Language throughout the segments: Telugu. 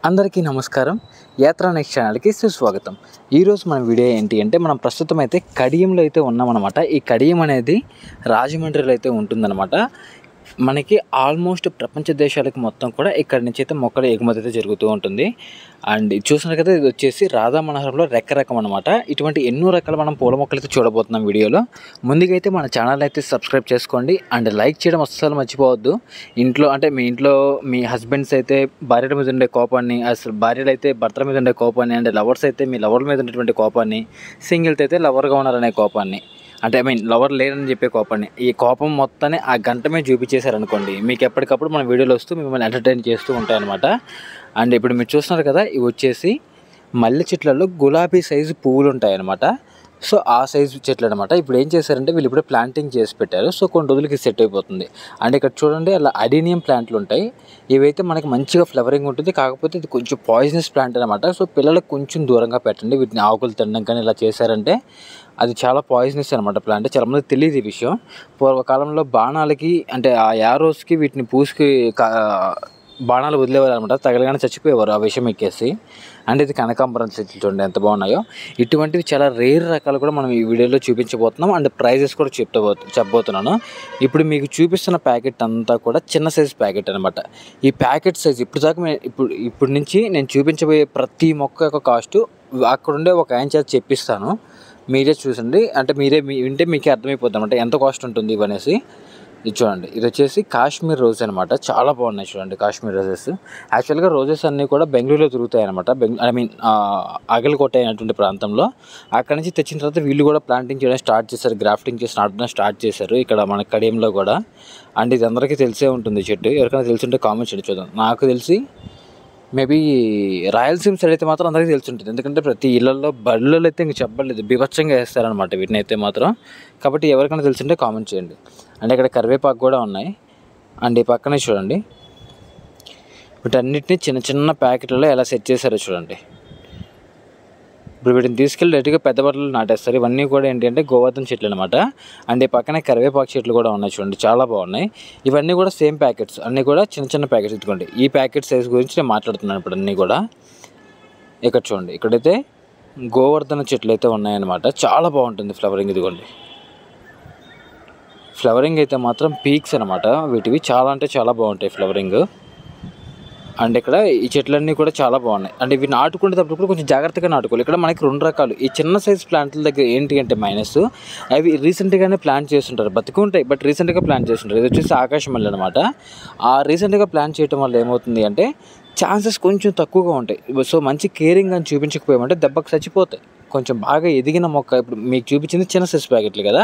అందరికీ నమస్కారం. యాత్రా నెక్స్ట్ ఛానల్కి సుస్వాగతం. ఈరోజు మన వీడియో ఏంటి అంటే మనం ప్రస్తుతం అయితే కడియంలో అయితే ఉన్నామన్నమాట. ఈ కడియం అనేది రాజమండ్రిలో అయితే ఉంటుందన్నమాట. మనకి ఆల్మోస్ట్ ప్రపంచ దేశాలకు మొత్తం కూడా ఇక్కడి నుంచి అయితే మొక్కల ఎగుమతి అయితే జరుగుతూ ఉంటుంది. అండ్ ఇది చూసినారు కదా, ఇది వచ్చేసి రాధా మనోహరంలో రెక్క రకం అనమాట. ఇటువంటి ఎన్నో రకాల మనం పూల మొక్కలు అయితే చూడబోతున్నాం వీడియోలో. ముందుగా అయితే మన ఛానల్ అయితే సబ్స్క్రైబ్ చేసుకోండి అండ్ లైక్ చేయడం అస్సలు మర్చిపోవద్దు. ఇంట్లో అంటే మీ ఇంట్లో మీ హస్బెండ్స్ అయితే భార్యల మీద ఉండే కోపాన్ని, అసలు భార్యలు అయితే భర్తల మీద ఉండే కోపాన్ని, అండ్ లవర్స్ అయితే మీ లవర్ల మీద ఉండేటువంటి కోపాన్ని, సింగిల్స్ అయితే లవర్గా ఉన్నారనే కోపాన్ని, అంటే లవర్ లేరని చెప్పే కోపాన్ని, ఈ కోపం మొత్తాన్ని ఆ గంట మీద చూపించేశారనుకోండి, మీకు ఎప్పటికప్పుడు మన వీడియోలు వస్తూ మిమ్మల్ని ఎంటర్టైన్ చేస్తూ ఉంటాయన్నమాట. అండ్ ఇప్పుడు మీరు చూస్తున్నారు కదా, ఇవి వచ్చేసి మల్లె చెట్లలో గులాబీ సైజు పువ్వులు ఉంటాయన్నమాట. సో ఆ సైజు చెట్లు అనమాట. ఇప్పుడు ఏం చేశారంటే వీళ్ళు ఇప్పుడు ప్లాంటింగ్ చేసి పెట్టారు. సో కొన్ని రోజులకి సెట్ అయిపోతుంది. అండ్ ఇక్కడ చూడండి, అలా అడీనియం ప్లాంట్లు ఉంటాయి. ఇవైతే మనకి మంచిగా ఫ్లవరింగ్ ఉంటుంది. కాకపోతే ఇది కొంచెం పాయిజనస్ ప్లాంట్ అనమాట. సో పిల్లలకు కొంచెం దూరంగా పెట్టండి. వీటిని ఆకులు తినడం కానీ ఇలా చేశారంటే అది చాలా పాయిజనస్ అనమాట ప్లాంట్. చాలామంది తెలియదు ఈ విషయం. పూర్వకాలంలో బాణాలకి అంటే ఆ యారోస్కి వీటిని పూసుకి బాణాలు వదిలేవారు అనమాట. తగలగానే చచ్చిపోయేవారు ఆ విషయం ఎక్కేసి. అండ్ ఇది కనకాంబరం చెట్లు చూడండి ఎంత బాగున్నాయో. ఇటువంటివి చాలా రేర్ రకాలు కూడా మనం ఈ వీడియోలో చూపించబోతున్నాం. అండ్ ప్రైజెస్ కూడా చెప్పబోతున్నాను. ఇప్పుడు మీకు చూపిస్తున్న ప్యాకెట్ అంతా కూడా చిన్న సైజ్ ప్యాకెట్ అనమాట. ఈ ప్యాకెట్ సైజ్ ఇప్పుడు దాకా ఇప్పుడు నుంచి నేను చూపించబోయే ప్రతి మొక్క యొక్క కాస్ట్ అక్కడుండే ఒక ఆయన చేత చెప్పిస్తాను. మీరే చూసండి. అంటే వింటే మీకే అర్థమైపోద్ది అనమాట ఎంత కాస్ట్ ఉంటుంది ఇవనేసి. ఇది చూడండి, ఇది వచ్చేసి కాశ్మీర్ రోజ్ అనమాట. చాలా బాగున్నాయి చూడండి కాశ్మీర్ రోజెస్. యాక్చువల్గా రోజెస్ అన్నీ కూడా బెంగళూరులో దొరుకుతాయి అనమాట. ఆగలకోట అయినటువంటి ప్రాంతంలో. అక్కడ నుంచి తెచ్చిన తర్వాత వీళ్ళు కూడా ప్లాంటింగ్ చేయడం స్టార్ట్ చేశారు, గ్రాఫ్టింగ్ చేసి నాటడం స్టార్ట్ చేశారు ఇక్కడ మన కడియంలో కూడా. అండ్ ఇది అందరికీ తెలిసే ఉంటుంది చెట్టు. ఎవరికైనా తెలిసి ఉంటే కామెంట్ చేయండి చూద్దాం. నాకు తెలిసి మేబీ రాయలసీమ సైడ్ అయితే మాత్రం అందరికీ తెలిసి ఉంటుంది. ఎందుకంటే ప్రతి ఇళ్లలో బళ్ళలో అయితే ఇంక చెప్పలేదు, బీభత్సంగా వేస్తారనమాట వీటిని అయితే మాత్రం. కాబట్టి ఎవరికైనా తెలిసింటే కామెంట్ చేయండి. అండ్ ఇక్కడ కరివేపాకు కూడా ఉన్నాయి. అండ్ ఈ పక్కనే చూడండి, వీటన్నిటిని చిన్న చిన్న ప్యాకెట్లలో ఎలా సెట్ చేశారో చూడండి. ఇప్పుడు వీటిని తీసుకెళ్ళి డైరెక్ట్గా పెద్ద బట్టలు నాటేస్తారు. ఇవన్నీ కూడా ఏంటంటే గోవర్ధన చెట్లు అనమాట. అండ్ ఈ పక్కనే కరివేపాకు చెట్లు కూడా ఉన్నాయి చూడండి, చాలా బాగున్నాయి. ఇవన్నీ కూడా సేమ్ ప్యాకెట్స్, అన్నీ కూడా చిన్న చిన్న ప్యాకెట్స్. ఇదిగోండి ఈ ప్యాకెట్ సైజ్ గురించి నేను మాట్లాడుతున్నాను ఇప్పుడు అన్నీ కూడా. ఇక్కడ చూడండి, ఇక్కడైతే గోవర్ధన చెట్లు అయితే ఉన్నాయన్నమాట. చాలా బాగుంటుంది ఫ్లవరింగ్. ఇదిగోండి ఫ్లవరింగ్ అయితే మాత్రం పీక్స్ అనమాట వీటివి. చాలా అంటే చాలా బాగుంటాయి ఫ్లవరింగ్. అండ్ ఇక్కడ ఈ చెట్లన్నీ కూడా చాలా బాగున్నాయి. అండ్ ఇవి నాటుకునేటప్పుడు కూడా కొంచెం జాగ్రత్తగా నాటుకోవాలి. ఇక్కడ మనకి రెండు రకాలు. ఈ చిన్న సైజ్ ప్లాంట్ల దగ్గర ఏంటి అంటే మైనస్, అవి రీసెంట్గానే ప్లాంట్ చేస్తుంటారు, బతుకుంటాయి బట్ రీసెంట్గా ప్లాంట్ చేస్తుంటారు. ఇది వచ్చేసి ఆకాశమల్లి అనమాట. ఆ రీసెంట్గా ప్లాంట్ చేయడం వల్ల ఏమవుతుంది అంటే ఛాన్సెస్ కొంచెం తక్కువగా ఉంటాయి. సో మంచి కేరింగ్ అని చూపించకపోయామంటే దెబ్బకు చచ్చిపోతాయి. కొంచెం బాగా ఎదిగిన మొక్క, ఇప్పుడు మీకు చూపించింది చిన్న సైజ్ ప్యాకెట్లు కదా.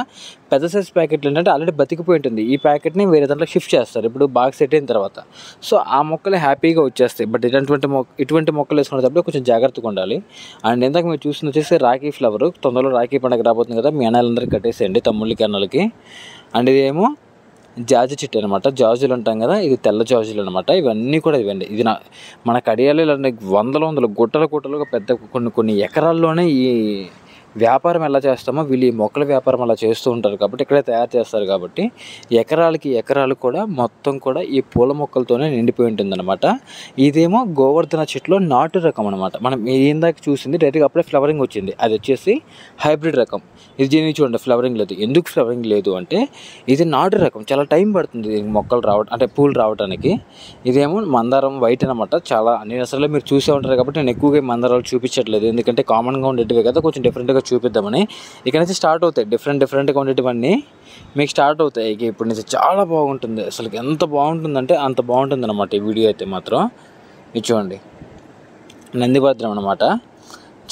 పెద్ద సైజ్ ప్యాకెట్లు ఏంటంటే ఆల్రెడీ బతికిపోయి ఉంటుంది. ఈ ప్యాకెట్ని వేరే దాంట్లో షిఫ్ట్ చేస్తారు ఇప్పుడు బాగా సెట్ అయిన తర్వాత. సో ఆ మొక్కలు హ్యాపీగా వచ్చేస్తాయి. బట్ ఇటువంటి మొక్కలు వేసుకునేటప్పుడు కొంచెం జాగ్రత్తగా ఉండాలి. అండ్ ఇందాక మీరు చూసిన వచ్చేసి రాఖీ ఫ్లవర్. తొందరలో రాఖీ పండుగ రాబోతుంది కదా, మీ అన్నలందరికీ కట్టేసేయండి, తమ్ముళ్ళకి అన్నలకి. అండ్ ఇదేమో జాజి చెట్టు అనమాట. జాజులు అంటాం కదా, ఇది తెల్ల జాజులు అనమాట. ఇవన్నీ కూడా ఇవ్వండి. ఇది మన కడియాలో ఇలాంటి వందల గుట్టలుగా పెద్ద కొన్ని ఎకరాల్లోనే ఈ వ్యాపారం ఎలా చేస్తామో వీళ్ళు ఈ మొక్కల వ్యాపారం అలా చేస్తూ ఉంటారు. కాబట్టి ఇక్కడే తయారు చేస్తారు. కాబట్టి ఎకరాలు కూడా మొత్తం కూడా ఈ పూల మొక్కలతోనే నిండిపోయి ఉంటుందన్నమాట. ఇదేమో గోవర్ధన చెట్టులో నాటు రకం అనమాట. మనం ఇందాక చూసింది డైరెక్ట్గా అప్పుడే ఫ్లవరింగ్ వచ్చింది, అది వచ్చేసి హైబ్రిడ్ రకం. ఇది దీనికి చూడండి ఫ్లవరింగ్ లేదు. ఎందుకు ఫ్లవరింగ్ లేదు అంటే ఇది నాటు రకం, చాలా టైం పడుతుంది మొక్కలు రావడం అంటే పూలు రావడానికి. ఇదేమో మందారం వైట్ అనమాట. చాలా అన్ని అసలు మీరు చూసే ఉంటారు కాబట్టి నేను ఎక్కువగా మందారాలు చూపించట్లేదు, ఎందుకంటే కామన్గా ఉండేటివే కదా, కొంచెం డిఫరెంట్గా చూపిద్దామని. ఇక్కడ నుంచి స్టార్ట్ అవుతాయి డిఫరెంట్గా ఉండేటివన్నీ మీకు స్టార్ట్ అవుతాయి. ఇప్పుడు నుంచి చాలా బాగుంటుంది. అసలు ఎంత బాగుంటుందంటే అంత బాగుంటుంది అనమాట ఈ వీడియో అయితే మాత్రం. ఇది చూడండి నందివర్ధనం అనమాట.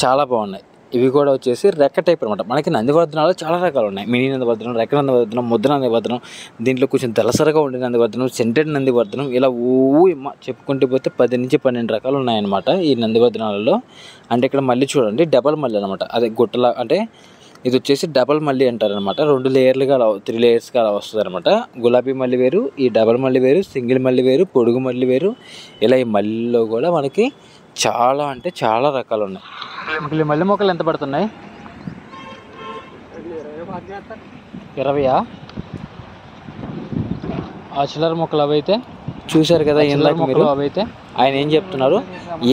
చాలా బాగున్నాయి. ఇవి కూడా వచ్చేసి రెక్క టైప్ అనమాట. మనకి నందివర్ధనాలు చాలా రకాలు ఉన్నాయి. మినీ నందివర్ధనం, రెక్క నందివర్ధనం, ముద్ద నందివర్ధనం, దీంట్లో కొంచెం దళసరగా ఉండే నందివర్ధనం, సెంటెడ్ నందివర్ధనం, ఇలా చెప్పుకుంటూ పోతే 10 నుంచి 12 రకాలు ఉన్నాయన్నమాట ఈ నందివర్ధనాలలో. అంటే ఇక్కడ మళ్ళీ చూడండి డబల్ మల్లి అనమాట. అదే గుట్టలా అంటే ఇది వచ్చేసి డబల్ మల్లి అంటారనమాట. 2 లేయర్లుగా 3 లేయర్స్గా అలా వస్తుంది అనమాట. గులాబీ మల్లి వేరు, ఈ డబల్ మల్లి వేరు, సింగిల్ మల్లి వేరు, పొడుగు మల్లి వేరు. ఇలా ఈ మల్లిలో కూడా మనకి చాలా అంటే చాలా రకాలు ఉన్నాయి. ఇప్పుడు ఈ మల్లె మొక్కలు ఎంత పడుతున్నాయి? 20 ఆ చిల్లర మొక్కలు అవి అయితే చూశారు కదా ఇందాక మీరు. అయితే ఆయన ఏం చెప్తున్నారు,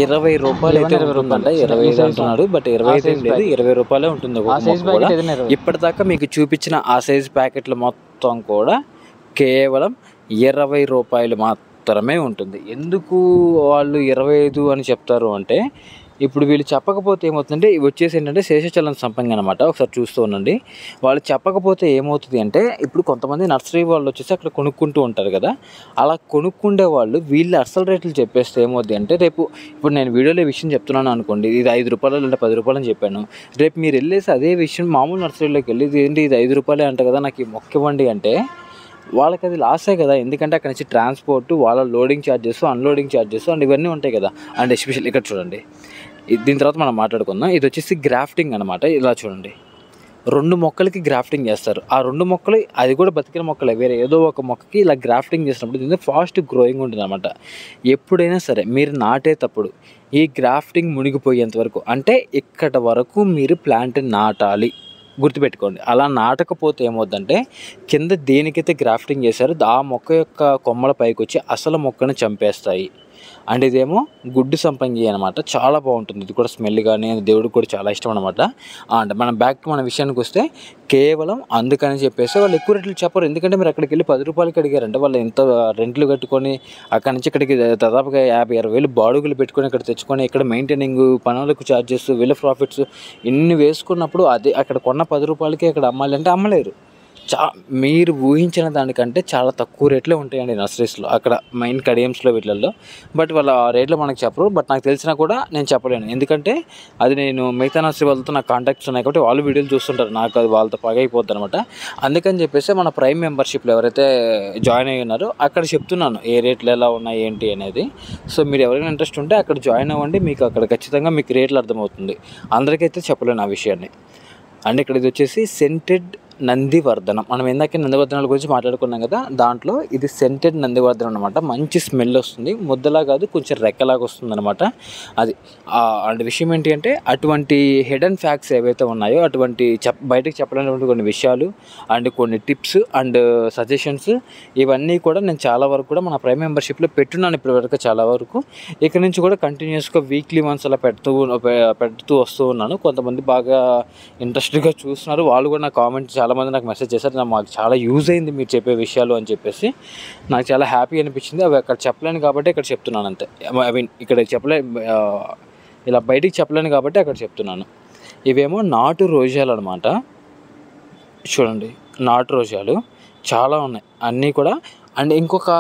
20 రూపాయలు అయితే ఉంటుందంట. 25 అంటున్నాడు, బట్ 25 లేదు, 20 రూపాయలే ఉంటుంది ఒక్కొక్క మొక్క కూడా. ఇప్పటిదాకా మీకు చూపించిన ఆ సైజ్ ప్యాకెట్లు మొత్తం కూడా కేవలం 20 రూపాయలు మాత్రమే ఉంటుంది. ఎందుకు వాళ్ళు 25 అని చెప్తారు అంటే, ఇప్పుడు వీళ్ళు చెప్పకపోతే ఏమవుతుందంటే, ఇవి వచ్చేసి ఏంటంటే శేషచలన సంపంగి అనమాట. ఒకసారి చూస్తూ ఉండండి. వాళ్ళు చెప్పకపోతే ఏమవుతుంది అంటే, ఇప్పుడు కొంతమంది నర్సరీ వాళ్ళు వచ్చేసి అక్కడ కొనుక్కుంటూ ఉంటారు కదా, అలా కొనుక్కుండే వాళ్ళు వీళ్ళు అసలు రేట్లు చెప్పేస్తే ఏమవుతుంది అంటే, రేపు ఇప్పుడు నేను వీడియోలో ఈ విషయం చెప్తున్నాను అనుకోండి, ఇది 5 రూపాయలు లేదా 10 రూపాయలు అని చెప్పాను. రేపు మీరు వెళ్ళేసి అదే విషయం మామూలు నర్సరీలోకి వెళ్ళి ఇది 5 రూపాయలే అంట కదా, నాకు ఈ మొక్క ఇవ్వండి అంటే వాళ్ళకి అది లాసే కదా. ఎందుకంటే అక్కడ నుంచి ట్రాన్స్పోర్ట్, వాళ్ళ loading charges, unloading charges and ఇవన్నీ ఉంటాయి కదా. అండ్ ఎస్పెషల్ ఇక్కడ చూడండి, దీని తర్వాత మనం మాట్లాడుకుందాం. ఇది వచ్చేసి గ్రాఫ్టింగ్ అనమాట. ఇలా చూడండి, 2 మొక్కలకి గ్రాఫ్టింగ్ చేస్తారు. ఆ 2 మొక్కలు అది కూడా బతికిన మొక్కలే, వేరే ఏదో ఒక మొక్కకి ఇలా గ్రాఫ్టింగ్ చేసినప్పుడు దీన్ని ఫాస్ట్ గ్రోయింగ్ ఉంటుంది అనమాట. ఎప్పుడైనా సరే మీరు నాటేటప్పుడు ఈ గ్రాఫ్టింగ్ మునిగిపోయేంత వరకు, అంటే ఇక్కడ వరకు మీరు ప్లాంట్ నాటాలి, గుర్తుపెట్టుకోండి. అలా నాటకపోతే ఏమవుద్దంటే, కింద దేనికైతే గ్రాఫ్టింగ్ చేశారో ఆ మొక్క యొక్క కొమ్మల పైకి వచ్చి అసలు మొక్కను చంపేస్తాయి. అండ్ ఇదేమో గుడ్డు సంపంగి అనమాట. చాలా బాగుంటుంది ఇది కూడా, స్మెల్ కానీ దేవుడికి కూడా చాలా ఇష్టం అనమాట. అండ్ మనం బ్యాక్ మన విషయానికి వస్తే, కేవలం అందుకని చెప్పేసి వాళ్ళు ఎక్కువ రేట్లు చెప్పరు. ఎందుకంటే మీరు అక్కడికి వెళ్ళి 10 రూపాయలకి అడిగారంటే వాళ్ళు ఎంత రెంట్లు కట్టుకొని అక్కడి నుంచి ఇక్కడికి దాదాపుగా 50-60 వేలు బాడుగులు పెట్టుకొని ఇక్కడ తెచ్చుకొని, ఇక్కడ మెయింటైనింగ్, పనులకు ఛార్జెస్, వీళ్ళ ప్రాఫిట్స్ ఇన్ని వేసుకున్నప్పుడు అదే అక్కడ కొన్న 10 రూపాయలకి అక్కడ అమ్మాలి అంటే అమ్మలేరు. మీరు ఊహించిన దానికంటే చాలా తక్కువ రేట్లే ఉంటాయండి నర్సరీస్లో, అక్కడ మెయిన్ కడియంస్లో వీటిల్లో. బట్ వాళ్ళ ఆ రేట్లో మనకు చెప్పరు. బట్ నాకు తెలిసినా కూడా నేను చెప్పలేను, ఎందుకంటే అది నేను మిగతా నర్సరీ వాళ్ళతో నాకు కాంటాక్ట్స్ ఉన్నాయి కాబట్టి వాళ్ళు వీడియోలు చూస్తుంటారు, నాకు అది వాళ్ళతో పగైపోద్ది అనమాట. అందుకని చెప్పేసి మన ప్రైమ్ మెంబర్షిప్లో ఎవరైతే జాయిన్ అయ్యి ఉన్నారో అక్కడ చెప్తున్నాను ఏ రేట్లు ఎలా ఉన్నాయి ఏంటి అనేది. సో మీరు ఎవరైనా ఇంట్రెస్ట్ ఉంటే అక్కడ జాయిన్ అవ్వండి, మీకు అక్కడ ఖచ్చితంగా మీకు రేట్లు అర్థమవుతుంది. అందరికైతే చెప్పలేను ఆ విషయాన్ని. అండ్ ఇక్కడ ఇది వచ్చేసి సెంటెడ్ నందివర్ధనం. మనం ఇందాక నందివర్ధనాల గురించి మాట్లాడుకున్నాం కదా, దాంట్లో ఇది సెంటెడ్ నందివర్ధనం అనమాట. మంచి స్మెల్ వస్తుంది, ముద్దలా కాదు కొంచెం రెక్కలాగా వస్తుంది అనమాట. అది అండ్ విషయం ఏంటి అంటే, అటువంటి హిడెన్ ఫ్యాక్ట్స్ ఏవైతే ఉన్నాయో, అటువంటి బయటకు చెప్పలేనటువంటి కొన్ని విషయాలు అండ్ కొన్ని టిప్స్ అండ్ సజెషన్స్, ఇవన్నీ కూడా నేను చాలా వరకు కూడా మన ప్రైమ్ మెంబర్షిప్లో పెట్టున్నాను ఇప్పటివరకు చాలా వరకు. ఇక్కడ నుంచి కూడా కంటిన్యూస్గా వీక్లీ వన్స్ అలా పెడుతూ వస్తూ ఉన్నాను. కొంతమంది బాగా ఇంట్రెస్ట్గా చూస్తున్నారు, వాళ్ళు కూడా నా కామెంట్ చాలామంది నాకు మెసేజ్ చేశారు, మాకు చాలా యూజ్ అయింది మీరు చెప్పే విషయాలు అని చెప్పేసి. నాకు చాలా హ్యాపీ అనిపించింది. అవి అక్కడ చెప్పలేను కాబట్టి ఇక్కడ చెప్తున్నాను అంతే. ఐ మీన్ ఇక్కడ ఇలా బయటికి చెప్పలేను కాబట్టి అక్కడ చెప్తున్నాను. ఇవేమో నాటు రోజాలు అనమాట. చూడండి, నాటు రోజాలు చాలా ఉన్నాయి అన్నీ కూడా. అండ్ ఇంకొక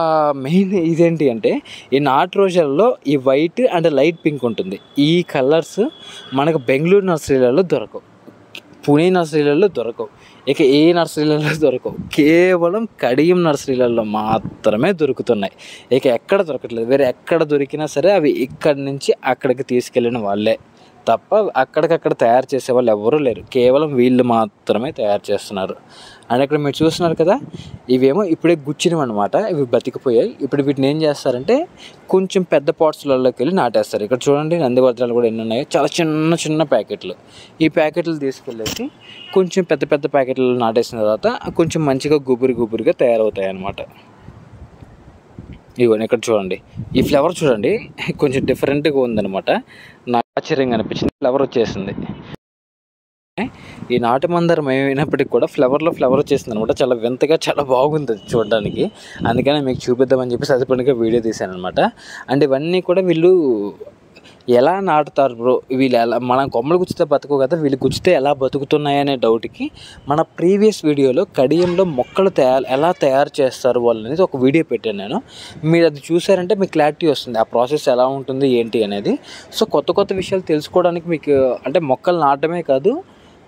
మెయిన్ ఇదేంటి అంటే, ఈ నాటు రోజాలలో ఈ వైట్ అండ్ లైట్ పింక్ ఉంటుంది. ఈ కలర్స్ మనకు బెంగళూరు నర్సరీలలో దొరకవు, పుణే నర్సరీలలో దొరకవు, ఇక ఏ నర్సరీలలో దొరకవు. కేవలం కడియం నర్సరీలలో మాత్రమే దొరుకుతున్నాయి. ఇక ఎక్కడ దొరకట్లేదు. వేరే ఎక్కడ దొరికినా సరే అవి ఇక్కడి నుంచి అక్కడికి తీసుకెళ్ళిన వాళ్ళే తప్ప అక్కడికక్కడ తయారు చేసే వాళ్ళు ఎవరూ లేరు. కేవలం వీళ్ళు మాత్రమే తయారు చేస్తున్నారు. అండ్ ఇక్కడ మీరు చూస్తున్నారు కదా, ఇవేమో ఇప్పుడే గుచ్చినవి అనమాట. ఇవి బతికిపోయాయి. ఇప్పుడు వీటిని ఏం చేస్తారంటే కొంచెం పెద్ద పాట్స్లలోకి వెళ్ళి నాటేస్తారు. ఇక్కడ చూడండి నందివర్ధనాలు కూడా ఎన్ని ఉన్నాయో, చాలా చిన్న చిన్న ప్యాకెట్లు. ఈ ప్యాకెట్లు తీసుకెళ్ళేసి కొంచెం పెద్ద పెద్ద ప్యాకెట్లు నాటేసిన తర్వాత కొంచెం మంచిగా గుబురుగా తయారవుతాయి అన్నమాట. ఇవన్నీ ఇక్కడ చూడండి, ఈ ఫ్లేవర్ చూడండి కొంచెం డిఫరెంట్గా ఉందన్నమాట. నాకు ఆశ్చర్యంగా అనిపించింది. ఫ్లేవర్ వచ్చేసింది. ఈ నాటు మందారం ఏమైనప్పటికీ కూడా ఫ్లేవర్ వచ్చేసింది అనమాట. చాలా వింతగా చాలా బాగుంది చూడడానికి. అందుకని మీకు చూపిద్దామని చెప్పేసి అది పనిగా వీడియో తీశాను అనమాట. అండ్ ఇవన్నీ కూడా వీళ్ళు ఎలా నాటుతారు బ్రో, వీళ్ళు ఎలా, మనం కొమ్మలు గుచ్చితే బతుకు కదా, వీళ్ళు గుచ్చితే ఎలా బతుకుతున్నాయనే డౌట్కి మన ప్రీవియస్ వీడియోలో కడియంలో మొక్కలు ఎలా తయారు చేస్తారు వాళ్ళు అనేది ఒక వీడియో పెట్టాను నేను. మీరు అది చూసారంటే మీకు క్లారిటీ వస్తుంది ఆ ప్రాసెస్ ఎలా ఉంటుంది ఏంటి అనేది. సో కొత్త విషయాలు తెలుసుకోవడానికి మీకు అంటే మొక్కలు నాటడమే కాదు,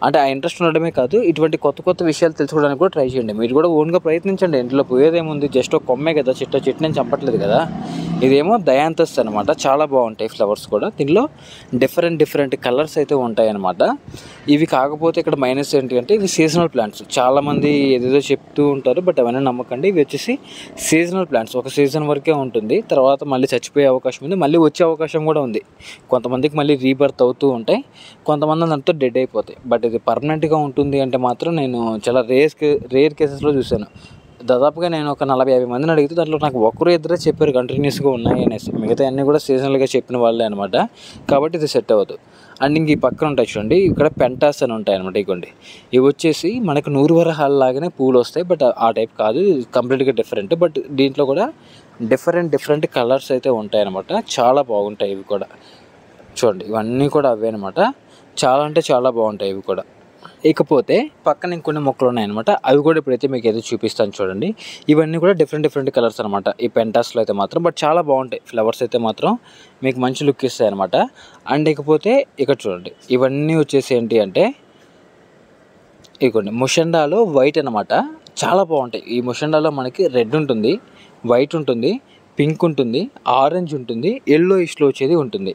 అంటే ఆ ఇంట్రెస్ట్ ఉండడమే కాదు, ఇటువంటి కొత్త విషయాలు తెలుసుకోవడానికి కూడా ట్రై చేయండి. మీరు కూడా ఓన్గా ప్రయత్నించండి. ఇంట్లో పోయేదేముంది, జస్ట్ ఒక కొమ్మే కదా, చెట్టుని చంపట్లేదు కదా. ఇదేమో దయాంతస్ అనమాట. చాలా బాగుంటాయి ఫ్లవర్స్ కూడా. దీనిలో డిఫరెంట్ కలర్స్ అయితే ఉంటాయి అన్నమాట. ఇవి కాకపోతే ఇక్కడ మైనస్ ఏంటి అంటే, ఇవి సీజనల్ ప్లాంట్స్. చాలామంది ఏదేదో చెప్తూ ఉంటారు, బట్ అవన్నీ నమ్మకండి. ఇవి వచ్చేసి సీజనల్ ప్లాంట్స్. ఒక సీజన్ వరకే ఉంటుంది, తర్వాత మళ్ళీ చచ్చిపోయే అవకాశం ఉంది, మళ్ళీ వచ్చే అవకాశం కూడా ఉంది. కొంతమందికి మళ్ళీ రీబర్త్ అవుతూ ఉంటాయి, కొంతమంది దాంతో డెడ్ అయిపోతాయి. బట్ ఇది పర్మనెంట్గా ఉంటుంది అంటే మాత్రం నేను చాలా రేర్ కేసెస్లో చూశాను. దాదాపుగా నేను ఒక 40-50 మందిని అడిగితే దాంట్లో నాకు ఒకరు ఇద్దరే చెప్పారు కంటిన్యూస్గా ఉన్నాయి అనేసి. మిగతా అన్నీ కూడా సీజనల్గా చెప్పిన వాళ్ళే అనమాట. కాబట్టి ఇది సెట్ అవ్వదు. అండ్ ఇంక ఈ పక్కన ఉంటాయి చూడండి, ఇక్కడ పెంటాస్ అని ఉంటాయి అనమాట. ఇవ్వండి, ఇవి వచ్చేసి మనకు 100 వరహాల లాగానే పూలు వస్తాయి, బట్ ఆ టైప్ కాదు, కంప్లీట్గా డిఫరెంట్. బట్ దీంట్లో కూడా డిఫరెంట్ కలర్స్ అయితే ఉంటాయి అనమాట. చాలా బాగుంటాయి ఇవి కూడా. చూడండి, ఇవన్నీ కూడా అవే అనమాట. చాలా అంటే చాలా బాగుంటాయి ఇవి కూడా. ఇకపోతే పక్కన ఇంకొన్ని మొక్కలు ఉన్నాయన్నమాట. అవి కూడా ఇప్పుడైతే మీకు ఏదో చూపిస్తాను చూడండి. ఇవన్నీ కూడా డిఫరెంట్ కలర్స్ అనమాట ఈ పెంటాస్లో అయితే మాత్రం. బట్ చాలా బాగుంటాయి, ఫ్లవర్స్ అయితే మాత్రం మీకు మంచి లుక్ ఇస్తాయి అనమాట. అండ్ ఇకపోతే ఇక్కడ చూడండి, ఇవన్నీ వచ్చేసి ఏంటి అంటే ఇదిగోండి ముషండాలో వైట్ అనమాట. చాలా బాగుంటాయి. ఈ ముషండాలో మనకి రెడ్ ఉంటుంది, వైట్ ఉంటుంది, పింక్ ఉంటుంది, ఆరెంజ్ ఉంటుంది, ఎల్లో ఇష్లో వచ్చేది ఉంటుంది.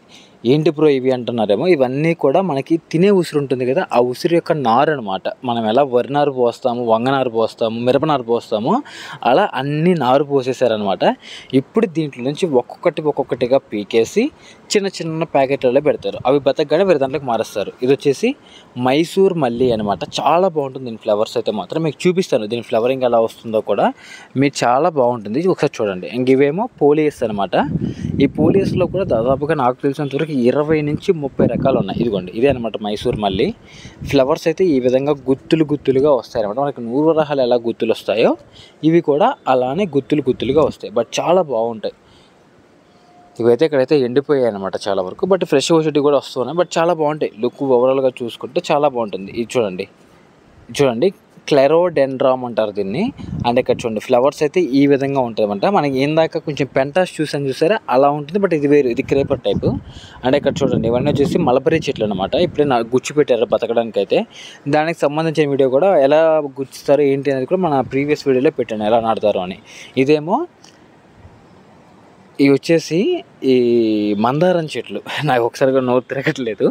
ఏంటి బ్రో ఇవి అంటున్నారేమో, ఇవన్నీ కూడా మనకి తినే ఉసిరి ఉంటుంది కదా, ఆ ఉసిరి యొక్క నారు అనమాట. మనం ఎలా వరి నారు పోస్తాము, వంగనారు పోస్తాము, మిరపనారు పోస్తాము, అలా అన్ని నారు పోసేసారనమాట. ఇప్పుడు దీంట్లో నుంచి ఒక్కొక్కటిగా పీకేసి చిన్న ప్యాకెట్లలో పెడతారు. అవి బతకగానే వేరే దాంట్లోకి మారుస్తారు. ఇది వచ్చేసి మైసూర్ మల్లి అనమాట. చాలా బాగుంటుంది దీని ఫ్లవర్స్ అయితే మాత్రం. మీకు చూపిస్తాను దీని ఫ్లవరింగ్ ఎలా వస్తుందో కూడా. మీరు చాలా బాగుంటుంది, ఒకసారి చూడండి. ఇంక ఇవేమో పోలియస్ అనమాట. ఈ పోలియస్లో కూడా దాదాపుగా నాకు తెలిసినంత వరకు 20 నుంచి 30 రకాలు ఉన్నాయి. ఇదిగోండి, ఇదే అనమాట మైసూర్ మల్లి. ఫ్లవర్స్ అయితే ఈ విధంగా గుత్తులుగా వస్తాయి అనమాట. మనకి 100 వరహాలు ఎలా గుత్తులు వస్తాయో ఇవి కూడా అలానే గుత్తులుగా వస్తాయి. బట్ చాలా బాగుంటాయి. ఇవైతే ఇక్కడైతే ఎండిపోయాయి అనమాట చాలా వరకు. బట్ ఫ్రెష్ వచ్చేటివి కూడా వస్తున్నాయి. బట్ చాలా బాగుంటాయి. లుక్ ఓవరాల్గా చూసుకుంటే చాలా బాగుంటుంది. ఇది చూడండి క్లెరోడెండ్రామ్ అంటారు దీన్ని. అండ్ ఇక్కడ చూడండి, ఫ్లవర్స్ అయితే ఈ విధంగా ఉంటాయన్నమాట. మనకి ఏందాక కొంచెం పెంటాస్ చూసారా, అలా ఉంటుంది. బట్ ఇది వేరు, ఇది క్రేపర్ టైప్. అండ్ ఇక్కడ చూడండి, ఇవన్నీ వచ్చేసి మలబరీ చెట్లు అనమాట. ఇప్పుడే గుచ్చి పెట్టారు బతకడానికి అయితే. దానికి సంబంధించిన వీడియో కూడా ఎలా గుచ్చుతారు ఏంటి అనేది కూడా మన ప్రీవియస్ వీడియోలో పెట్టాను, ఎలా నాటుతారు అని. ఇదేమో ఇవి వచ్చేసి ఈ మందారం చెట్లు. నాకు ఒకసారిగా నోరు తిరగట్లేదు.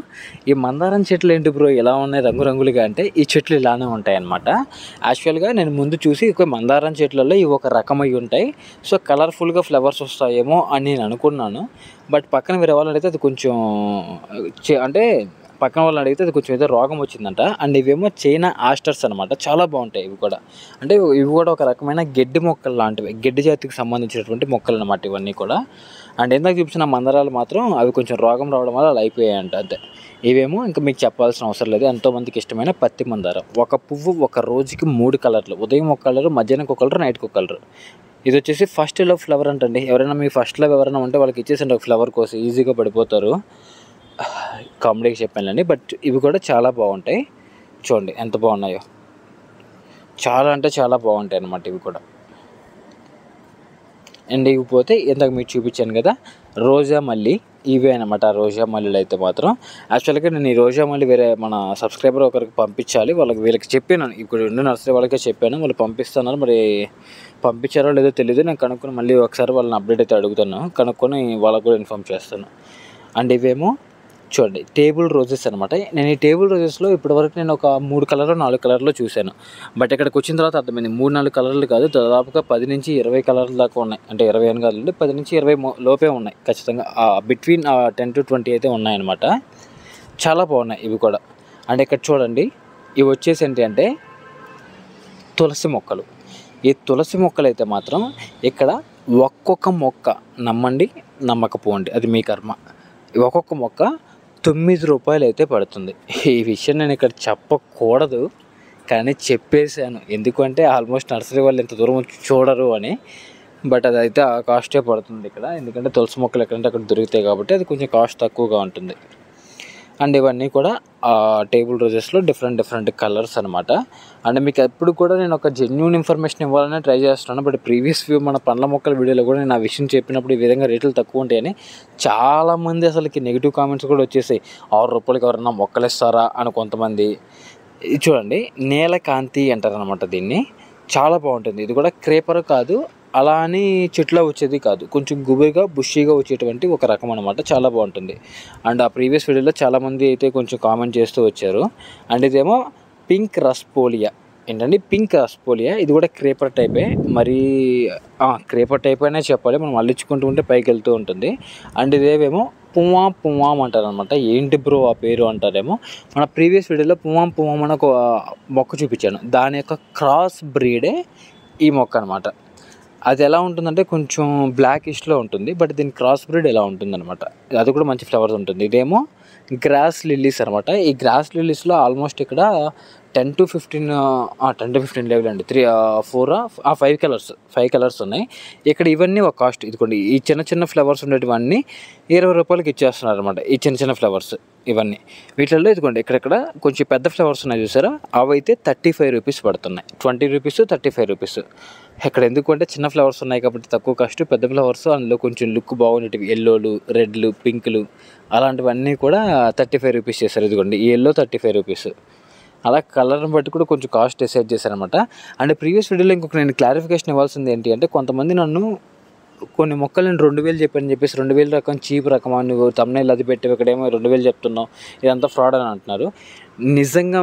ఈ మందారం చెట్లు ఏంటి బ్రో ఎలా ఉన్నాయి రంగురంగులుగా అంటే, ఈ చెట్లు ఇలానే ఉంటాయి అన్నమాట. యాక్చువల్గా నేను ముందు చూసి ఒక మందారం చెట్లలో ఇవి ఒక రకమై ఉంటాయి, సో కలర్ఫుల్గా ఫ్లవర్స్ వస్తాయేమో అని నేను అనుకున్నాను. బట్ పక్కన వేరే వాళ్ళు అడిగితే అది కొంచెం అంటే పక్కన వాళ్ళని అడిగితే అది కొంచెం ఏదో రోగం వచ్చిందంట. అండ్ ఇవేమో చైనా ఆస్టర్స్ అనమాట. చాలా బాగుంటాయి ఇవి కూడా. అంటే ఇవి కూడా ఒక రకమైన గడ్డి మొక్కలు లాంటివి, గడ్డి జాతికి సంబంధించినటువంటి మొక్కలు అనమాట ఇవన్నీ కూడా. అండ్ ఇందాక చూపించిన మందారాలు మాత్రం అవి కొంచెం రోగం రావడం వల్ల అలా అయిపోయాయంట అంతే. ఇవేమో ఇంకా మీకు చెప్పాల్సిన అవసరం లేదు, ఎంతోమందికి ఇష్టమైన పత్తి మందారం. ఒక పువ్వు ఒక రోజుకి 3 కలర్లు, ఉదయం ఒక కలరు, మధ్యాహ్నం ఒక కలరు, నైట్కి ఒక కలరు. ఇది వచ్చేసి ఫస్ట్ లవ్ ఫ్లవర్ అంటండి. ఎవరైనా మీ ఫస్ట్ లవ్ ఎవరైనా ఉంటే వాళ్ళకి ఇచ్చేసండి ఒక ఫ్లవర్ కోసం, ఈజీగా పడిపోతారు. కామెడీకి చెప్పానులేండి. బట్ ఇవి కూడా చాలా బాగుంటాయి. చూడండి ఎంత బాగున్నాయో, చాలా అంటే చాలా బాగుంటాయి అన్నమాట ఇవి కూడా. అండ్ ఇకపోతే ఇందాక మీకు చూపించాను కదా రోజా మల్లి, ఇవే అనమాట రోజా మల్లిలు అయితే మాత్రం. యాక్చువల్గా నేను ఈ రోజా మల్లి వేరే మన సబ్స్క్రైబర్ ఒకరికి పంపించాలి, వీళ్ళకి చెప్పాను, ఇప్పుడు ఉన్న నర్సరీ వాళ్ళకే చెప్పాను, వాళ్ళు పంపిస్తున్నారు. మరి పంపించారో లేదో తెలియదు, నేను కనుక్కొని మళ్ళీ ఒకసారి వాళ్ళని అప్డేట్ అయితే అడుగుతాను, కనుక్కొని వాళ్ళకు కూడా ఇన్ఫామ్ చేస్తాను. అండ్ ఇవేమో చూడండి టేబుల్ రోజెస్ అనమాట. నేను ఈ టేబుల్ రోజెస్లో ఇప్పటివరకు నేను ఒక 3 కలర్లు 4 కలర్లో చూశాను. బట్ ఇక్కడికి వచ్చిన తర్వాత అర్థమైంది 3-4 కలర్లు కాదు, దాదాపుగా 10 నుంచి 20 కలర్ల దాకా ఉన్నాయి. అంటే 20 అని కాదు, 10 నుంచి 20 లోపే ఉన్నాయి ఖచ్చితంగా. బిట్వీన్ 10 to 20 అయితే ఉన్నాయన్నమాట. చాలా బాగున్నాయి ఇవి కూడా. అండ్ ఇక్కడ చూడండి, ఇవి వచ్చేసి ఏంటి అంటే తులసి మొక్కలు. ఈ తులసి మొక్కలు అయితే మాత్రం ఇక్కడ ఒక్కొక్క మొక్క, నమ్మండి నమ్మకపోండి అది మీ కర్మ, ఒక్కొక్క మొక్క 9 రూపాయలు అయితే పడుతుంది. ఈ విషయం నేను ఇక్కడ చెప్పకూడదు కానీ చెప్పేశాను, ఎందుకంటే ఆల్మోస్ట్ నర్సరీ వాళ్ళు ఇంత దూరం చూడరు అని. బట్ అదైతే ఆ కాస్టే పడుతుంది ఇక్కడ, ఎందుకంటే తులసి మొక్కలు ఎక్కడంటే అక్కడ దొరుకుతాయి కాబట్టి అది కొంచెం కాస్ట్ తక్కువగా ఉంటుంది. అండ్ ఇవన్నీ కూడా టేబుల్ రోజెస్లో డిఫరెంట్ కలర్స్ అనమాట. అండ్ మీకు ఎప్పుడు కూడా నేను ఒక జెన్యూన్ ఇన్ఫర్మేషన్ ఇవ్వాలని ట్రై చేస్తున్నాను. బట్ ప్రీవియస్ మన పండ్ల మొక్కల వీడియోలో కూడా నేను ఆ విషయం చెప్పినప్పుడు ఈ విధంగా రేట్లు తక్కువ ఉంటాయని చాలామంది అసలుకి నెగిటివ్ కామెంట్స్ కూడా వచ్చేసాయి. 6 రూపాయలకి ఎవరన్నా మొక్కలు ఇస్తారా అని కొంతమంది. ఇది చూడండి నీలకాంతి అంటారనమాట దీన్ని. చాలా బాగుంటుంది. ఇది కూడా క్రేపర్ కాదు, అలా అని చెట్లో వచ్చేది కాదు, కొంచెం గుబురుగా బుషీగా వచ్చేటువంటి ఒక రకం అనమాట. చాలా బాగుంటుంది. అండ్ ఆ ప్రీవియస్ వీడియోలో చాలామంది అయితే కొంచెం కామెంట్ చేస్తూ వచ్చారు. అండ్ ఇదేమో పింక్ రస్పోలియా. ఏంటండి పింక్ రస్పోలియా, ఇది కూడా క్రేపర్ టైపే. మరి క్రేపర్ టైప్ అనే చెప్పాలి, మనం అల్లించుకుంటూ ఉంటే పైకి వెళ్తూ ఉంటుంది. అండ్ ఇదేమో పువ్వాం అంటారనమాట. ఏంటి బ్రో ఆ పేరు అంటారేమో. మన ప్రీవియస్ వీడియోలో పువ్వాం అని ఒక మొక్క చూపించాను, దాని యొక్క క్రాస్ బ్రీడే ఈ మొక్క అనమాట. అది ఎలా ఉంటుందంటే కొంచెం బ్లాకిష్లో ఉంటుంది, బట్ దీని క్రాస్ బ్రీడ్ ఎలా ఉంటుందన్నమాట. అది కూడా మంచి ఫ్లవర్స్ ఉంటుంది. ఇదేమో గ్రాస్ లిల్లీస్ అనమాట. ఈ గ్రాస్ లిల్లీస్లో ఆల్మోస్ట్ ఇక్కడ 10 to 15 లెవెల్ అండి. 5 కలర్స్ ఉన్నాయి ఇక్కడ. ఇవన్నీ ఒక కాస్ట్. ఇదిగోండి ఈ చిన్న ఫ్లవర్స్ ఉండేటివన్నీ 20 రూపాయలకి ఇచ్చేస్తున్నారు అనమాట. ఈ చిన్న ఫ్లవర్స్ ఇవన్నీ. వీటిల్లో ఇదిగోండి ఇక్కడెక్కడ కొంచెం పెద్ద ఫ్లవర్స్ ఉన్నాయి చూసారా, అవి అయితే 35 రూపీస్ పడుతున్నాయి. 20 రూపీస్, 35 రూపీస్. ఇక్కడ ఎందుకంటే చిన్న ఫ్లవర్స్ ఉన్నాయి కాబట్టి తక్కువ కాస్ట్. పెద్ద ఫ్లవర్స్ అందులో కొంచెం లుక్ బాగుండేటివి, ఎల్లోలు, రెడ్లు, పింకులు అలాంటివన్నీ కూడా 35 రూపీస్ చేశారు. ఇదిగోండి ఈ ఎల్లో 35 రూపీస్. అలా కలర్ని బట్టి కూడా కొంచెం కాస్ట్ డిసైడ్ చేశారనమాట. అండ్ ప్రీవియస్ వీడియోలో ఇంకొక నేను క్లారిఫికేషన్ ఇవ్వాల్సింది ఏంటి అంటే, కొంతమంది నన్ను కొన్ని మొక్కలు నేను 2000 చెప్పాను చెప్పేసి 2000 రకం చీప్ రకం అని నువ్వు తమ్నైల్ అది పెట్టి ఇక్కడేమో 2000 చెప్తున్నావు, ఇదంతా ఫ్రాడ్ అని అంటున్నారు. నిజంగా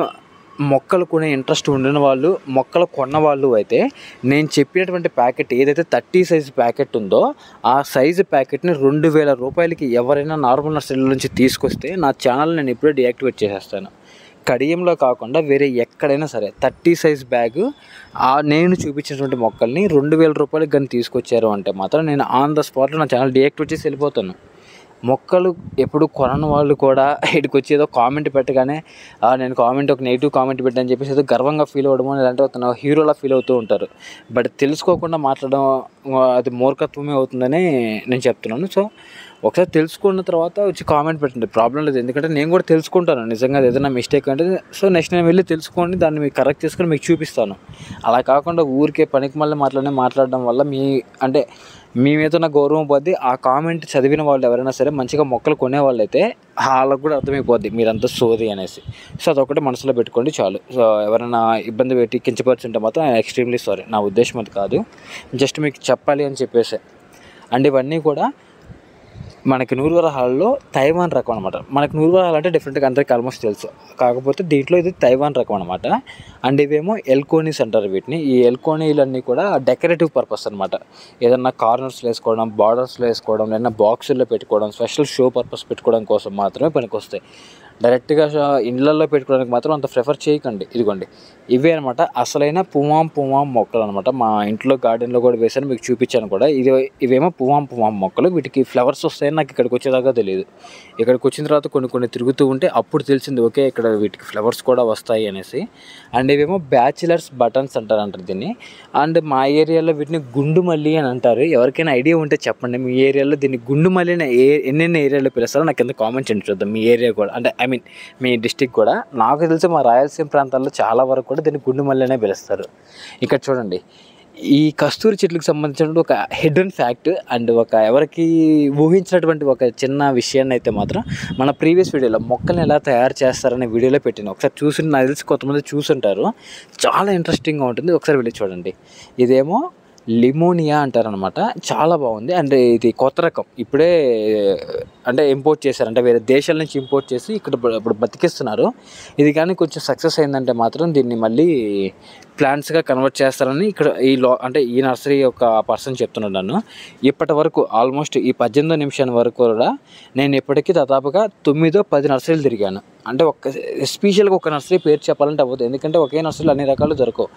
మొక్కలు కొనే ఇంట్రెస్ట్ ఉండిన వాళ్ళు, మొక్కలు కొన్న వాళ్ళు అయితే నేను చెప్పినటువంటి ప్యాకెట్ ఏదైతే 30 సైజు ప్యాకెట్ ఉందో ఆ సైజు ప్యాకెట్ని 2000 రూపాయలకి ఎవరైనా నార్మల్ నర్సరీల నుంచి తీసుకొస్తే నా ఛానల్ నేను ఇప్పుడే డియాక్టివేట్ చేసేస్తాను. కడియంలో కాకుండా వేరే ఎక్కడైనా సరే 30 సైజ్ బ్యాగ్ నేను చూపించినటువంటి మొక్కల్ని 2000 రూపాయలకి కానీ తీసుకొచ్చారు అంటే మాత్రం నేను ఆన్ ద స్పాట్లో నా ఛానల్ డియాక్టివేట్ చేసి వెళ్ళిపోతాను. మొక్కలు ఎప్పుడు కొనని వాళ్ళు కూడా ఇక్కడికి వచ్చి ఏదో కామెంట్ పెట్టగానే నేను ఒక నెగిటివ్ కామెంట్ పెట్టాను చెప్పేసి ఏదో గర్వంగా ఫీల్ అవ్వడమో లేదంటే అతను హీరోలా ఫీల్ అవుతూ ఉంటారు. బట్ తెలుసుకోకుండా మాట్లాడడం అది మూర్ఖత్వమే అవుతుందని నేను చెప్తున్నాను. సో ఒకసారి తెలుసుకున్న తర్వాత వచ్చి కామెంట్ పెట్టండి, ప్రాబ్లం లేదు. ఎందుకంటే నేను కూడా తెలుసుకుంటాను నిజంగా ఏదైనా మిస్టేక్ అంటే. సో నెక్స్ట్ నేను వెళ్ళి తెలుసుకోండి, దాన్ని మీకు కరెక్ట్ చేసుకొని మీకు చూపిస్తాను. అలా కాకుండా ఊరికే పనికి మళ్ళీ మాట్లాడడం వల్ల మీ మీద ఉన్న గౌరవం పోద్ది. ఆ కామెంట్ చదివిన వాళ్ళు ఎవరైనా సరే మంచిగా మొక్కలు కొనేవాళ్ళు అయితే వాళ్ళకు కూడా అర్థమైపోద్ది మీరంతా సోది అనేసి. సో అదొకటి మనసులో పెట్టుకోండి చాలు. సో ఎవరైనా ఇబ్బంది పెట్టి కించపరుచుంటే మాత్రం ఎక్స్ట్రీమ్లీ సారీ. నా ఉద్దేశం అది కాదు, జస్ట్ మీకు చెప్పాలి అని చెప్పేసి. అండ్ ఇవన్నీ కూడా మనకి నూరువరహాల్లో తైవాన్ రకం అనమాట. మనకి నూరువరహాలు అంటే డిఫరెంట్గా అందరికీ ఆల్మోస్ట్ తెలుసు, కాకపోతే దీంట్లో ఇది తైవాన్ రకం అనమాట. అండ్ ఇవేమో ఎల్కోనీస్ అంటారు వీటిని. ఈ ఎల్కోనీలన్నీ కూడా డెకరేటివ్ పర్పస్ అనమాట. ఏదన్నా కార్నర్స్లో వేసుకోవడం, బార్డర్స్లో వేసుకోవడం, లేదా బాక్సుల్లో పెట్టుకోవడం, స్పెషల్ షో పర్పస్ పెట్టుకోవడం కోసం మాత్రమే పనికొస్తాయి. డైరెక్ట్గా ఇళ్ళల్లో పెట్టుకోవడానికి మాత్రం అంత ప్రిఫర్ చేయకండి. ఇదిగోండి ఇవే అనమాట అసలైన పువాం మొక్కలు అనమాట. మా ఇంట్లో గార్డెన్లో కూడా వేసాను, మీకు చూపించాను కూడా. ఇవేమో పువాం మొక్కలు. వీటికి ఫ్లవర్స్ వస్తాయని నాకు ఇక్కడికి వచ్చేదాకా తెలియదు. ఇక్కడికి వచ్చిన తర్వాత కొన్ని తిరుగుతూ ఉంటే అప్పుడు తెలిసింది ఓకే ఇక్కడ వీటికి ఫ్లవర్స్ కూడా వస్తాయి అనేసి. అండ్ ఇవేమో బ్యాచిలర్స్ బటన్స్ అంటారు దీన్ని. అండ్ మా ఏరియాలో వీటిని గుండు మల్లి అని అంటారు. ఎవరికైనా ఐడియా ఉంటే చెప్పండి, మీ ఏరియాలో దీన్ని గుండు మల్లి అని ఎన్నెన్ని ఏరియాలో పిలుస్తారో నాకు కింద కామెంట్ చేయండి చూద్దాం. మీ ఏరియా కూడా అంటే మీ డిస్టిక్ కూడా. నాకు తెలిసి మా రాయలసీమ ప్రాంతాల్లో చాలా వరకు కూడా దీన్ని గుండు మల్లి అనే పిలుస్తారు. ఇక్కడ చూడండి ఈ కస్తూరి చెట్లకు సంబంధించిన ఒక హిడెన్ ఫ్యాక్ట్ అండ్ ఎవరికి ఊహించినటువంటి ఒక చిన్న విషయాన్ని అయితే మాత్రం మన ప్రీవియస్ వీడియోలో మొక్కల్ని ఎలా తయారు చేస్తారనే వీడియోలో పెట్టాను. ఒకసారి చూసి నాకు తెలిసి కొంతమంది చూసుంటారు, చాలా ఇంట్రెస్టింగ్గా ఉంటుంది. ఒకసారి వెళ్ళి చూడండి. ఇదేమో లిమోనియా అంటారనమాట. చాలా బాగుంది. అండ్ ఇది కొత్త రకం, ఇప్పుడే ఇంపోర్ట్ చేశారు, వేరే దేశాల నుంచి ఇంపోర్ట్ చేసి ఇప్పుడు బతికిస్తున్నారు. ఇది కానీ కొంచెం సక్సెస్ అయిందంటే మాత్రం దీన్ని మళ్ళీ ప్లాంట్స్గా కన్వర్ట్ చేస్తారని ఇక్కడ ఈ నర్సరీ యొక్క పర్సన్ చెప్తున్నాడు నన్ను. ఇప్పటి వరకు ఆల్మోస్ట్ ఈ 18 నిమిషాల వరకు కూడా నేను ఇప్పటికీ దాదాపుగా 9-10 నర్సరీలు తిరిగాను. స్పెషల్గా ఒక నర్సరీ పేరు చెప్పాలంటే అవ్వదు, ఎందుకంటే ఒకే నర్సరీలు అన్ని రకాలు దొరకవు.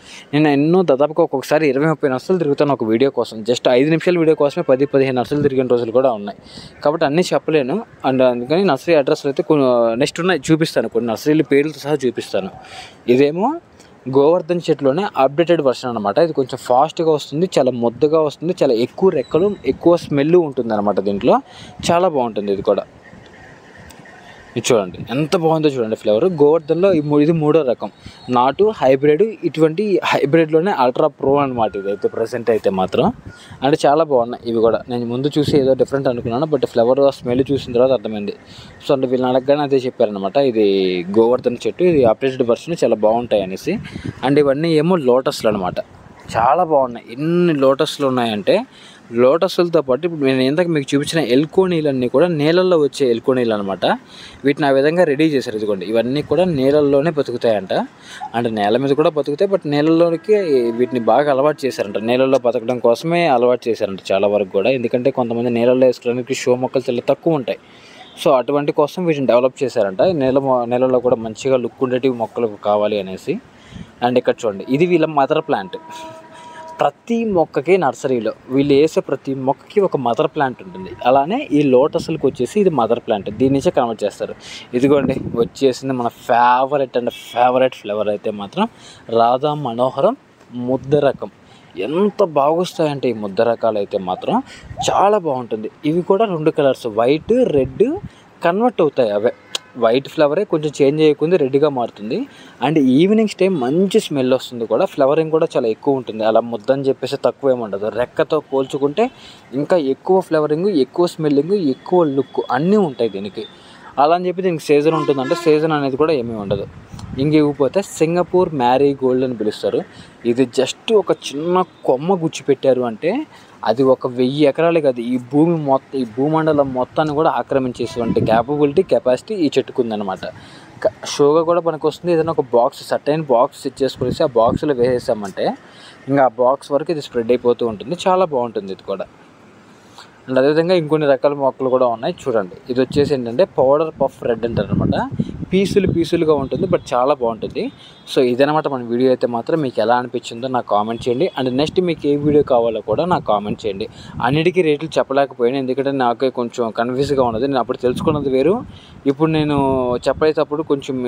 నేను దాదాపుగా ఒక్కొక్కసారి 20-30 నర్సరీలు తిరుగుతాను ఒక వీడియో కోసం. జస్ట్ 5 నిమిషాల వీడియో కోసమే 10-15 నర్సరీలు తిరిగిన రోజులు కూడా ఉన్నాయి. కాబట్టి అన్నీ చెప్పలేను. అండ్ అందుకని నర్సరీ అడ్రస్లు అయితే నెక్స్ట్ ఉన్నాయి, చూపిస్తాను. కొన్ని నర్సరీల పేర్లతో సహా చూపిస్తాను. ఇదేమో గోవర్ధన్ చెట్లోనే అప్డేటెడ్ వర్షన్ అనమాట. ఇది కొంచెం ఫాస్ట్గా వస్తుంది, చాలా ముద్దగా వస్తుంది, చాలా ఎక్కువ రెక్కలు, ఎక్కువ స్మెల్ ఉంటుంది అనమాట దీంట్లో. చాలా బాగుంటుంది ఇది కూడా. ఇది చూడండి ఎంత బాగుందో చూడండి ఫ్లేవర్. గోవర్ధన్లో ఇది 3వ రకం నాటు హైబ్రిడ్. ఇటువంటి హైబ్రిడ్లోనే అల్ట్రా ప్రో అనమాట ఇదైతే ప్రజెంట్ అయితే మాత్రం. అంటే చాలా బాగున్నాయి ఇవి కూడా. నేను ముందు చూసి ఏదో డిఫరెంట్ అనుకున్నాను, బట్ ఫ్లేవర్ స్మెల్ చూసిన తర్వాత అర్థమైంది. సో అంటే వీళ్ళని అడగగానే అదే చెప్పారనమాట, ఇది గోవర్ధన్ చెట్టు, ఇది అప్డేటెడ్ వర్షన్, చాలా బాగుంటాయి అనేసి. అండ్ ఇవన్నీ ఏమో లోటస్లు అనమాట. చాలా బాగున్నాయి. ఎన్ని లోటస్లు ఉన్నాయంటే, లోటస్లతో పాటు ఇప్పుడు నేను ఇందాక మీకు చూపించిన ఎల్కోనీలన్నీ కూడా నీళ్ళల్లో వచ్చే ఎల్కోనీలు అనమాట. వీటిని ఆ విధంగా రెడీ చేశారు. ఇదిగోండి ఇవన్నీ కూడా నీళ్ళల్లోనే బతుకుతాయంట. అంటే నేల మీద కూడా బతుకుతాయి, బట్ నీళ్ళలోకి వీటిని బాగా అలవాటు చేశారంట. నీళ్ళల్లో బతకడం కోసమే అలవాటు చేశారంట చాలా వరకు కూడా. ఎందుకంటే కొంతమంది నీళ్ళల్లో వేసుకోవడానికి షో మొక్కలు చాలా తక్కువ ఉంటాయి. సో అటువంటి కోసం వీటిని డెవలప్ చేశారంట. నీళ్ళలో కూడా మంచిగా లుక్ ఉండేటివి మొక్కలు కావాలి అనేసి. అండ్ ఇక్కడ చూడండి ఇది వీళ్ళ మదర్ ప్లాంట్. ప్రతి మొక్కకి నర్సరీలో వీళ్ళు వేసే ప్రతి మొక్కకి ఒక మదర్ ప్లాంట్ ఉంటుంది. అలానే ఈ లోటస్లకు వచ్చేసి ఇది మదర్ ప్లాంట్, దీని నుంచే కన్వర్ట్ చేస్తారు. ఇదిగోండి వచ్చేసింది మన ఫేవరెట్ ఫ్లేవర్ అయితే మాత్రం రాధా మనోహరం ముద్ద రకం. ఎంత బాగొస్తాయంటే ఈ ముద్ద రకాలు అయితే మాత్రం చాలా బాగుంటుంది. ఇవి కూడా 2 కలర్స్ వైట్ రెడ్ కన్వర్ట్ అవుతాయి. అవే వైట్ ఫ్లవరే కొంచెం చేంజ్ చేయకుండా రెడ్గా మారుతుంది. అండ్ ఈవినింగ్స్ టైం మంచి స్మెల్ వస్తుంది కూడా. ఫ్లవరింగ్ కూడా చాలా ఎక్కువ ఉంటుంది. అలా ముద్ద అని చెప్పేసి తక్కువ ఏమి ఉండదు. రెక్కతో పోల్చుకుంటే ఇంకా ఎక్కువ ఫ్లవరింగ్, ఎక్కువ స్మెల్లింగ్, ఎక్కువ లుక్ అన్నీ ఉంటాయి దీనికి. అలా అని చెప్పి దీనికి సీజన్ ఉంటుందంటే సీజన్ అనేది కూడా ఏమీ ఉండదు. ఇంకేకపోతే సింగపూర్ మ్యారీ గోల్డ్ అని పిలుస్తారు. ఇది జస్ట్ ఒక చిన్న కొమ్మ గుచ్చి పెట్టారు అంటే అది ఒక 1000 ఎకరాలే కాదు, ఈ భూమండలం మొత్తాన్ని కూడా ఆక్రమించేటువంటి కెపాసిటీ ఈ చెట్టుకు ఉందన్నమాట. షోగా కూడా మనకు వస్తుంది. ఏదైనా ఒక బాక్స్ సర్టైన్ బాక్స్ సెట్ చేసుకునేసి ఆ బాక్స్లో వేసేసామంటే ఇంకా ఆ బాక్స్ వరకు ఇది స్ప్రెడ్ అయిపోతూ ఉంటుంది. చాలా బాగుంటుంది ఇది కూడా. అండ్ అదేవిధంగా ఇంకొన్ని రకాల మొక్కలు కూడా ఉన్నాయి చూడండి. ఇది వచ్చేసి ఏంటంటే పౌడర్ పఫ్ రెడ్ అంటారు అనమాట. పీసులుగా ఉంటుంది, బట్ చాలా బాగుంటుంది. సో ఇదనమాట మన వీడియో అయితే మాత్రం మీకు ఎలా అనిపించిందో నాకు కామెంట్ చేయండి. అండ్ నెక్స్ట్ మీకు ఏ వీడియో కావాలో కూడా నాకు కామెంట్ చేయండి. అన్నిటికీ రేట్లు చెప్పలేకపోయాను, ఎందుకంటే నాకే కొంచెం కన్ఫ్యూజ్గా ఉన్నది. నేను అప్పుడు తెలుసుకున్నది వేరు, ఇప్పుడు నేను చెప్పేటప్పుడు కొంచెం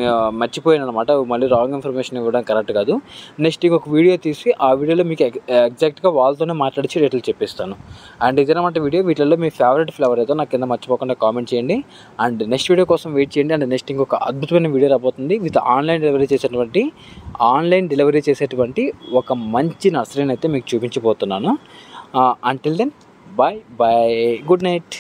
మర్చిపోయాను అనమాట. మళ్ళీ రాంగ్ ఇన్ఫర్మేషన్ ఇవ్వడం కరెక్ట్ కాదు. నెక్స్ట్ ఇంకొక వీడియో తీసి ఆ వీడియోలో మీకు ఎగ్జాక్ట్గా వాళ్ళతోనే మాట్లాడించి రేట్లు చెప్పిస్తాను. అండ్ ఇదనమాట వీడియో. వీటిల్లో మీ ఫేవరెట్ ఫ్లేవర్ ఏదో నాకు కింద మర్చిపోకుండా కామెంట్ చేయండి. అండ్ నెక్స్ట్ వీడియో కోసం వెయిట్ చేయండి. అండ్ నెక్స్ట్ ఇంకొక అద్భుతమైన వీడియో రాబోతుంది విత్ ఆన్లైన్ డెలివరీ చేసేటువంటి ఒక మంచి నర్సరీని అయితే మీకు చూపించబోతున్నాను. Until then bye, good night.